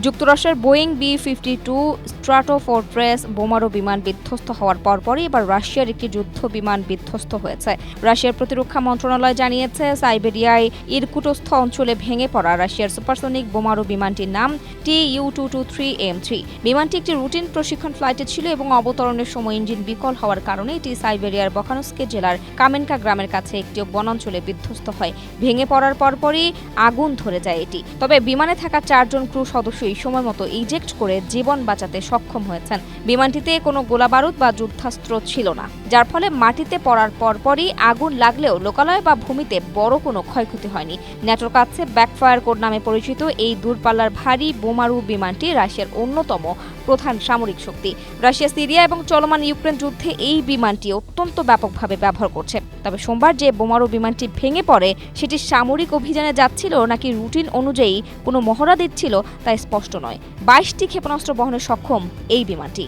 যুক্তরাষ্ট্রের Boeing B-52 স্ট্রাটোফোর্ট্রেস বোমারু বিমান বিধ্বস্ত হওয়ার পরপরই এবার রাশিয়ার একটি যুদ্ধ বিমান বিধ্বস্ত হয়েছে। রাশিয়ার প্রতিরক্ষা মন্ত্রণালয় জানিয়েছে, সাইবেরিয়ায় ইরকুটস্ক অঞ্চলে ভেঙে পড়া রাশিয়ার সুপারসনিক বোমারু বিমানটির নাম Tu-223M3। বিমানটি একটি রুটিন প্রশিক্ষণ ফ্লাইটে ছিল এবং অবতরণের সময় ইঞ্জিন বিকল হওয়ার কারণে এটি সাইবেরিয়ার বখানস্কে জেলার কামেনকা গ্রামের কাছে একটি বনাঞ্চলে বিধ্বস্ত হয়। ভেঙে পড়ার পরপরই আগুন ধরে যায় এটি। তবে বিমানে থাকা 4 জন ক্রু সদস্য এই সময় মতো ইজেক্ট করে জীবন বাঁচাতে সক্ষম হয়েছেন। বিমানটিতে কোনো গোলাবারুদ বা যুদ্ধাস্ত্র ছিল না, যার ফলে মাটিতে পড়ার পরপরই আগুন লাগলেও লোকালয় বা ভূমিতে বড় কোনো ক্ষয়ক্ষতি হয়নি। ন্যাটোর কাছে ব্যাকফায়ার কোড নামে পরিচিত এই দূরপাল্লার ভারী বোমারু বিমানটি রাশিয়ার অন্যতম প্রধান সামরিক শক্তি। রাশিয়া সিরিয়া এবং চলমান ইউক্রেন যুদ্ধে এই বিমানটি অত্যন্ত ব্যাপকভাবে ব্যবহার করছে। তবে সোমবার যে বোমারু বিমানটি ভেঙে পড়ে সেটি সামরিক অভিযানে যাচ্ছিল নাকি রুটিন অনুযায়ী কোনো মহড়া দিচ্ছিল তা স্পষ্ট নয়। 22টি ক্ষেপণাস্ত্র বহনে সক্ষম এই বিমানটি।